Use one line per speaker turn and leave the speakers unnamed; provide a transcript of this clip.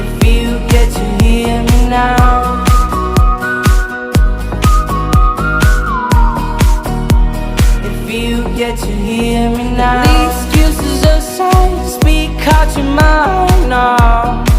If you get to hear me now, if you get to hear me now. The excuses aside, speak out your mind now.